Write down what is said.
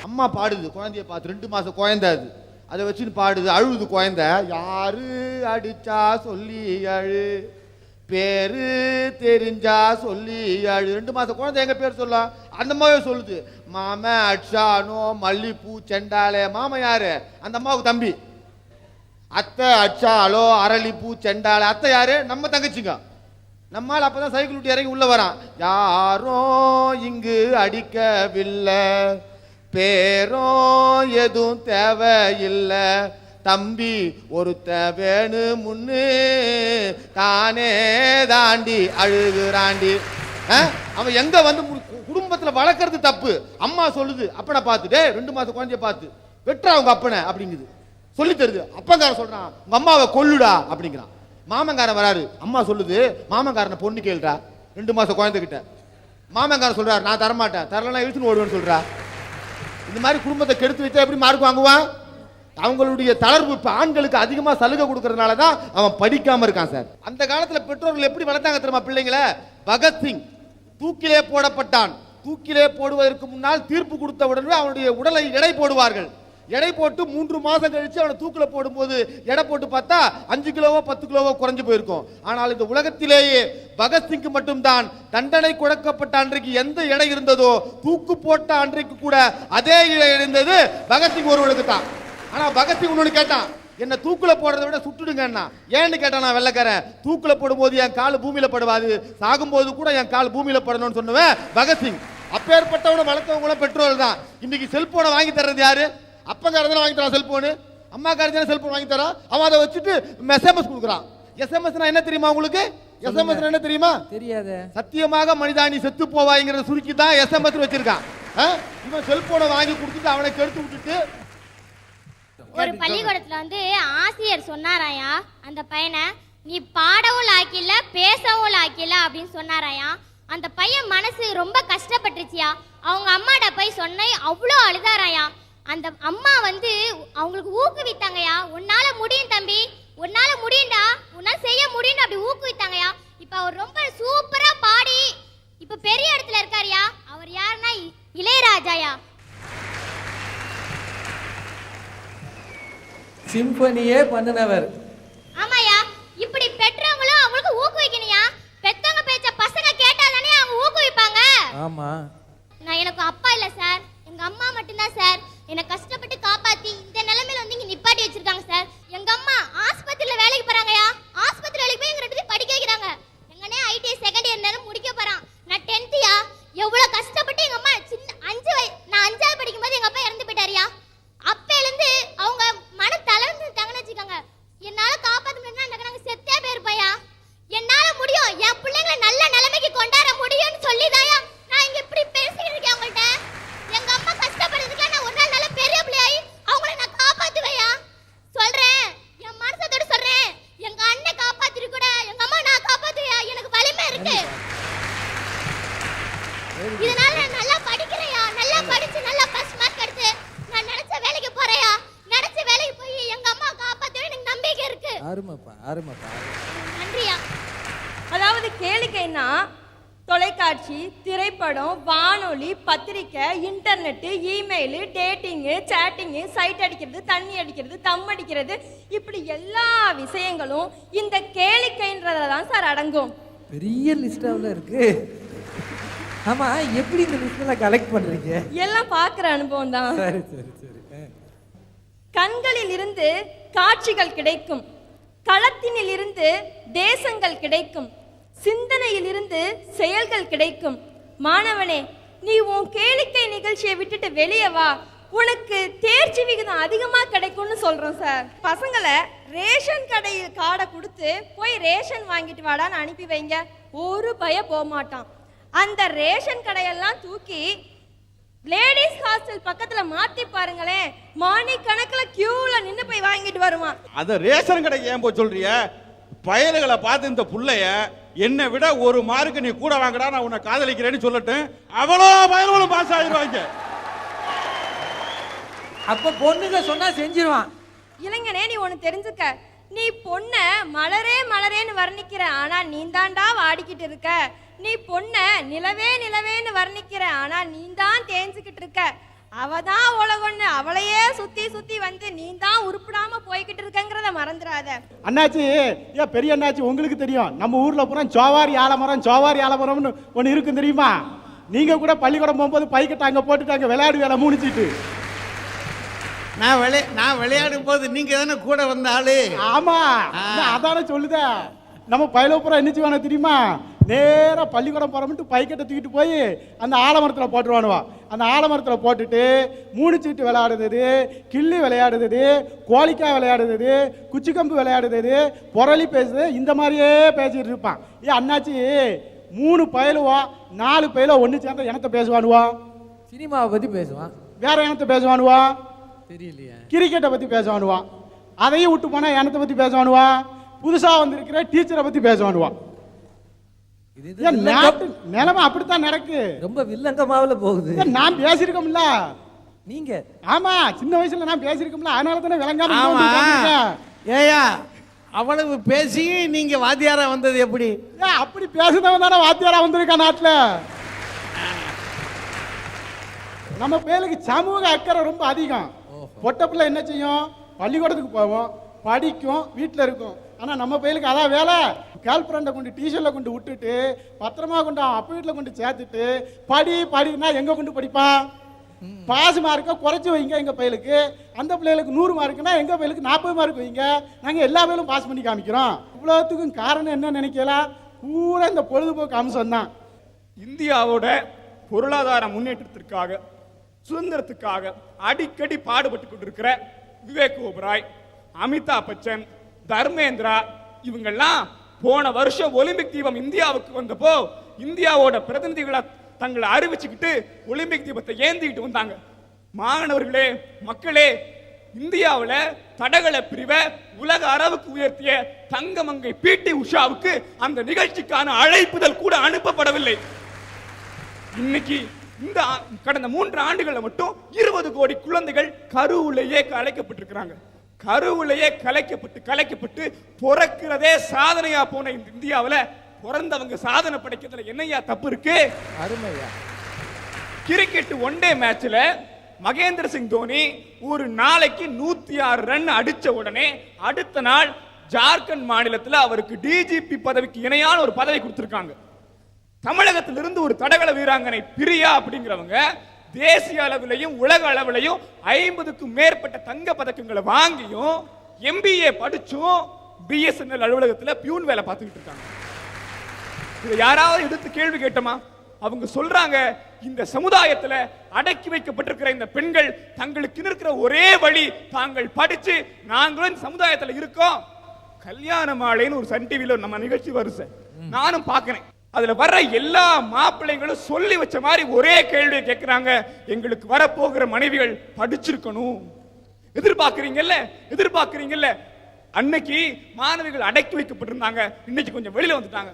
அம்மா பாடுது குழந்தைய பார்த்து, 2 மாசம் குழந்தை அது. அதை வச்சுன்னு பாடுது, அழுகுது குழந்தை. யாரு அடிச்சா சொல்லி அழு, பேரு தெரிஞ்சா சொல்லி அழு. 2 மாசம் குழந்தை எங்க பேர் சொல்ல? அந்த அம்மாவே சொல்லுது, மாம அச்சானோ மல்லிப்பூ செண்டாலே. மாமன் யாரு? அந்த அம்மாவுக்கு தம்பி. அத்தை அச்சாலோ அரளிப்பூ செண்டாலே. அத்தை யாரு? நம்ம தங்கச்சிங்க. நம்மால் அப்பதான் சைக்கிள் விட்டு இறங்கி உள்ள வரான். யாரும் இங்கு அடிக்கவில்லை, பேரோ எதுவும் தேவையில்லை, தம்பி ஒருத்த வேணு முன்னு தானே தாண்டி அழுகுறாண்டி. அவன் எங்க வந்து குடும்பத்துல வளர்க்கறது தப்பு. அம்மா சொல்லுது அப்பனை பார்த்துட்டே, 2 மாசம் குழந்தைய பார்த்து வெட்டுறா அவங்க அப்பனை அப்படிங்குது, சொல்லி தருது. அப்பங்காரன் சொல்றான் உங்க அம்மாவை கொல்லுடா அப்படிங்கிறான். மாமங்காரன் வராரு, அம்மா சொல்லுது மாமங்காரனை பொண்ணு கேள்றா 2 மாசம் குழந்தைகிட்ட. மாமங்காரன் சொல்றாரு நான் தரமாட்டேன், தரலாம் இழுத்துன்னு ஓடுவேன்னு சொல்றா. இந்த மாதிரி குடும்பத்தை கெடுத்து வச்சா எப்படி மார்க் வாங்குவான்? அவங்களுடைய தளர்வு. இப்ப ஆண்களுக்கு அதிகமா சலுகை கொடுக்கறதுனால தான் அவன் படிக்காம இருக்கான் சார். அந்த காலத்துல பெற்றோர்கள் எப்படி வளர்த்தாங்க தெரியுமா பிள்ளைங்களை? பகத்சிங் தூக்கிலே போடப்பட்டான். தூக்கிலே போடுவதற்கு முன்னால் தீர்ப்பு கொடுத்த உடனே அவனுடைய உடலை எடை போடுவார்கள். எடை போட்டு 3 மாசம் கழிச்சு அவனை தூக்கில போடும்போது எடை போட்டு பார்த்தா 5 கிலோவோ 10 கிலோவோ குறைஞ்சு போயிருக்கும். ஆனால் இந்த உலகத்திலேயே பகத்சிங்க்கு மட்டும்தான் தண்டனை கொடுக்கப்பட்ட அன்றைக்கு எந்த எடை இருந்ததோ தூக்கு போட்ட அன்றைக்கு கூட அதே எடை இருந்தது பகத்சிங் ஒருவனுக்கு தான். ஆனா பகத்சிங் ஒன்று கேட்டான், என்ன தூக்குல போடுறதை விட சுட்டுடுங்கன்னா. ஏன்னு கேட்டான், நான் வெள்ளக்காரன், தூக்குல போடும்போது என் கால் பூமியில படுவாது, சாகும்போது கூட என் கால் பூமியில படணும்னு சொன்னவன் பகத்சிங். அப்பேற்பட்டவனை வளர்த்தவங்களும் பெற்றோர்கள் தான். இன்னைக்கு செல்போனை வாங்கி தர்றது யாரு? அப்பங்காரன் வாங்கி தரான் செல்போனு, அம்மா காரன் செல்போன் வாங்கி தரான். அவன் அதை வச்சுட்டு எஸ்எம்எஸ் கொடுக்குறான். எஸ்எம்எஸ் என்ன தெரியுமா உங்களுக்கு? எஸ்எம்எஸ் என்ன தெரியுமா? தெரியாது. சத்தியமாக மனிதா நீ செத்து போவாய்ங்கிறத சுருக்கி தான் எஸ்எம்எஸ் வச்சிருக்கான். இவன் செல்போனை வாங்கி கொடுத்துட்டு அவனை கெடுத்து விட்டுட்டு. ஒரு பள்ளிக்கூடத்துல வந்து ஆசிரியர் சொன்னாராயா அந்த பையனை, நீ பாடவும் ஆக்கில பேசவும் ஆக்கில அப்படின்னு சொன்னாராயா. அந்த பையன் மனசு ரொம்ப கஷ்டப்பட்டுச்சியா. அவங்க அம்மாட்ட போய் சொன்ன அவ்வளோ அழுதாராயா. அந்த அம்மா வந்து அவங்களுக்கு ஊக்குவித்தாங்கயா. உன்னால முடியும் தம்பி, உன்னால முடியும்டா, உன்னால செய்ய முடியும் அப்படி ஊக்குவித்தாங்கயா. இப்ப அவர் ரொம்ப சூப்பரா பாடி இப்ப பெரிய இடத்துல இருக்காருயா. அவர் யாருன்னா இளையராஜாயா. சிம்பனியே பண்ணினவர். ஆமாயா, இப்படி பெற்றவங்களும் அவங்களுக்கு ஊக்குவிக்கணும்யா. பெத்தவங்க பேச்ச பசங்க கேட்டாதானே அவங்க ஊக்குவிப்பாங்க. ஆமா. நான் எனக்கு அப்பா இல்ல சார், எங்க அம்மா மட்டும்தான் சார் என்னை கஷ்டப்பட்டு காப்பாத்தி இந்த நிலைமையில வந்து இங்க நிப்பாட்டி வச்சிருக்காங்க சார். எங்க அம்மா ஆஸ்பத்திரியில வேலைக்கு போறாங்கயா. ஆஸ்பத்திரி வேலைக்கு போய் எங்க 2 பேரும் படிக்க வைக்கிறாங்க. எங்கனே ஐடி செகண்ட் இயர் நேரம் முடிக்க போறான். நான் 10th எவ்வளவு கஷ்டப்பட்டு எங்க அம்மா நான் 5வது படிக்கும்போது எங்க அப்பா இறந்து போயிட்டாருயா. அப்பையில இருந்து அவங்க மன தளர்ந்துட்டாங்கன்னு வச்சுக்கோங்க. என்னால காப்பாத்த முடியும்னா நாங்க செத்தே போயிருப்பையா. என்னால முடியும், என் பிள்ளைங்களை நல்ல நிலைமைக்கு கொண்டாட முடியும்னு சொல்லிதாயா நான் இங்க இப்படி பேசிட்டு இருக்கேன் அவங்கள்ட்ட. எங்க அம்மா கஷ்டப்படுறதுக்கு நான் ஒரு நாள் நல்ல பெரிய பிள்ளையாயி அவங்கள நான் காப்பாத்துவையா. சொல்றேன், என் மனசத்தோட சொல்றேன், எங்க அண்ணன் காப்பாத்திட்டு கூட எங்க அம்மா நான் காப்பாத்துவையா. எனக்கு வலிமை இருக்கு. இதனால நான் நல்லா படிக்கிறேயா. நல்லா படிச்சு நல்லா ஃபர்ஸ்ட் மார்க் எடுத்து நான் நினைச்ச வேலைக்கு போறேயா. நினைச்ச வேலைக்கு போய் எங்க அம்மா காப்பாத்துவே எனக்கு நம்பிக்கை இருக்கு. அருமைப்பா அருமைப்பா. நன்றியா. அதாவது கேளிக்கைன்னா தொலைக்காட்சி, திரைப்படம், வானொலி, பத்திரிக்கை, internet, email, dating, chatting, sight அடிக்கிறது, தண்ணி அடிக்கிறது, தம் அடிக்கிறது, இப்படி எல்லா விஷயங்களும் இந்த கேளிக்கைன்றதுல தான் சார் அடங்கும். பெரிய லிஸ்டாவில் இருக்கு. ஆமா, எப்படி இந்த லிஸ்டெல்லாம் கலெக்ட் பண்றீங்க? எல்லாம் பார்க்குற அனுபவம் தான். சரி சரி சரி. கண்களில் இருந்து காட்சிகள் கிடைக்கும், களத்தினில் இருந்து தேசங்கள் கிடைக்கும், சிந்தனையில் இருந்து செயல்கள் கிடைக்கும். மாணவனே, நீ உன் கேளிக்கை நிகழ்ச்சியை விட்டுட்டு வெளியே வா, உனக்கு தேர்ச்சி விகிதம் அதிகமா கிடைக்கும்னு சொல்றோம் சார். பசங்களை ரேஷன் கடை கார்டை கொடுத்து போய் ரேஷன் வாங்கிட்டு வாடான்னு அனுப்பி வைங்க, ஒரு பய போக மாட்டான். அந்த ரேஷன் கடையெல்லாம் தூக்கி லேடிஸ் ஹாஸ்டல் பக்கத்துல மாத்தி பாருங்களேன், மணி கணக்குல கியூல நின்னு போய் வாங்கிட்டு வருவான். அத ரேஷன் கடைக்கு ஏன் போய் சொல்றிய? பயலுகளை பார்த்து இந்த புள்ளைய என்னை விட ஒரு மார்க்கு நீ கூட வாங்கடா, நான் உன்னை காதலிக்கிறேன்னு சொல்லட்டும், அவ்வளோ பயலுகளும் பாஸ் ஆகிடுவாங்க. அப்ப பொண்ணுங்க சொன்னா செஞ்சிருவான். இளைஞனே, நீ ஒண்ணு தெரிஞ்சுக்க, நீ பொண்ண மலரே மலரேன்னு வர்ணிக்கிற, ஆனா நீ தாண்டா வாடிக்கிட்டு இருக்க. நீ பொண்ண நிலவே நிலவேன்னு வர்ணிக்கிற, ஆனா நீ தான் தேஞ்சுக்கிட்டு இருக்க. அவதான் உலகொன்னு, அவளையே சுத்தி சுத்தி வந்து நீ தான் உருப்படாம போய்கிட்டு இருக்கங்கிறத மறந்துடாத. அண்ணாச்சி, ஏன் பெரிய அண்ணாச்சி, உங்களுக்கு தெரியும் நம்ம ஊர்ல பூரா சோவாரி ஆலமரம்னு ஒன்று இருக்கும் தெரியுமா? நீங்க கூட பள்ளிக்கூடம் போகும்போது பைக்கெட்ட அங்க போட்டுட்டாங்க விளையாடு வேலை மூணிச்சிட்டு. நான் விளையாடும் போது நீங்க தானே கூட வந்த ஆளு. ஆமா, அதான சொல்லுத. நம்ம பயிலப்புறம் என்னச்சு வேணும் தெரியுமா? நேராக பள்ளிக்கூடம் போகிறோம்ட்டு பைக்கெட்டை தூக்கிட்டு போய் அந்த ஆலமரத்தில் போட்டுருவானுவா. அந்த ஆலமரத்தில் போட்டுட்டு மூணுச்சீட்டு விளையாடுறது, கிள்ளி விளையாடுறது, கோழிக்காய் விளையாடுறது, குச்சிக்கம்பு விளையாடுறது, புரளி பேசுறது, இந்த மாதிரியே பேசிட்டு இருப்பான். அண்ணாச்சி, 3 பயலுவா 4 பயலோ ஒன்று சேர்ந்த இனத்தை பேசுவானுவா. சினிமாவை பத்தி பேசுவான். வேற இனத்தை பேசுவானுவா. தெரியலையா? கிரிக்கெட்டை பத்தி பேசுவானுவா. அதையும் விட்டு போனா இனத்தை பத்தி பேசுவானுவா. புதுசா வந்திருக்கிற டீச்சரை பத்தி பேசுவானுவா. நிலைமை அப்படித்தான் நடக்கு. ரொம்ப வில்லங்கமாவில போகுது. நான் பேசியிருக்கோம்ல. நீங்க ஆமா, சின்ன வயசுல நான் பேசியிருக்கோம்ல, அதனால தானே விளங்காம. ஏயா, அவ்வளவு பேசி நீங்க வாத்தியாரா வந்தது எப்படி? அப்படி பேசுனவன் தானே வாத்தியாரா வந்திருக்கான் நாட்டுல. நம்ம பேருக்கு சமூக அக்கறை ரொம்ப அதிகம். பொட்ட பிள்ளை என்ன செய்யும்? பள்ளிக்கூடத்துக்கு போவோம், படிக்கும், வீட்டில் இருக்கும். ஆனால் நம்ம பையலுக்கு அதான் வேலை. கேர்ள் ஃப்ரெண்டை கொண்டு டியூஷனில் கொண்டு விட்டுட்டு பத்திரமா கொண்டு அப்பா வீட்டில் கொண்டு சேர்த்துட்டு படினா எங்கே கொண்டு படிப்பான்? பாஸ் மார்க்கை குறைச்சி வைங்க எங்கள் பையலுக்கு. அந்த பிள்ளைகளுக்கு 100 மார்க்குன்னா எங்கள் பையலுக்கு 40 மார்க் வைங்க. நாங்கள் எல்லா பேரும் பாஸ் பண்ணி காமிக்கிறோம். இவ்வளோத்துக்கும் காரணம் என்ன நினைக்கலாம்? பூரா இந்த பொழுதுபோக்கு அம்சம் தான். இந்தியாவோட பொருளாதார முன்னேற்றத்திற்காக, சுதந்திரத்துக்காக அடிக்கடி பாடுபட்டு கொண்டிருக்கிற விவேக் ஓபராய், அமிதாப் பச்சன், தர்மேந்திரா இவங்கெல்லாம் போன வருஷம் ஒலிம்பிக் தீபம் இந்தியாவுக்கு வந்தப்போ இந்தியாவோட பிரதிநிதிகளை தங்களை அறிவிச்சுக்கிட்டு ஒலிம்பிக் தீபத்தை ஏந்திக்கிட்டு வந்தாங்க. மாணவர்களே, மக்களே, இந்தியாவில் தடகள பிரிவை உலக அளவுக்கு உயர்த்திய தங்கமங்கை பிடி உஷாவுக்கு அந்த நிகழ்ச்சிக்கான அழைப்புதல் கூட அனுப்பப்படவில்லை. இன்னைக்கு இந்த கடந்த 3 ஆண்டுகளில் மட்டும் 20 கோடி குழந்தைகள் கருவிலேயே கலைக்கப்பட்டிருக்கிறாங்க. கருவிலேயே கலைக்கப்பட்டு பிறக்கிறதே சாதனையா போன இந்த இந்தியாவில் பிறந்தவங்க சாதனை படைக்கிறதுல என்னையா தப்பு இருக்கு? அருமையா. கிரிக்கெட் ஒன் டே மேட்ச்ல மகேந்திர சிங் தோனி ஒரு நாளைக்கு 106 ரன் அடிச்ச உடனே அடுத்த நாள் ஜார்க்கண்ட் மாநிலத்தில் அவருக்கு டிஜிபி பதவிக்கு இணையான ஒரு பதவி கொடுத்திருக்காங்க. தமிழகத்திலிருந்து ஒரு தடகள வீராங்கனை பிரியா அப்படிங்கிறவங்க தேசிய அளவிலையும் உலக அளவிலையும் 50க்கும் மேற்பட்ட தங்க பதக்கங்களை வாங்கியும் MBA படிச்சும் BSNL அலுவலகத்தில் பியூன் வேலை பார்த்துக்கிட்டு இருக்காங்க. இதை யாராவது எடுத்து கேள்வி கேட்டோமா? அவங்க சொல்றாங்க, இந்த சமுதாயத்தில் அடக்கி வைக்கப்பட்டிருக்கிற இந்த பெண்கள் தங்களுக்கு இருக்கிற ஒரே வழி தாங்கள் படிச்சு நாங்களும் இந்த சமுதாயத்தில் இருக்கோம். கல்யாண மாலைன்னு ஒரு சன் டிவில நம்ம நிகழ்ச்சி வருது, நானும் பார்க்கிறேன். அதுல வர்ற எல்லா மாப்பிள்ளைங்களும் சொல்லி வச்ச மாதிரி ஒரே கேள்வியை கேட்கிறாங்க, எங்களுக்கு வரப்போகிற மனைவிகள் படிச்சிருக்கணும். எதிர்பார்க்கிறீங்கல்ல. அன்னைக்கு மாணவிகள் அடக்கி வைக்கப்பட்டிருந்தாங்க, இன்னைக்கு கொஞ்சம் வெளியில வந்துட்டாங்க.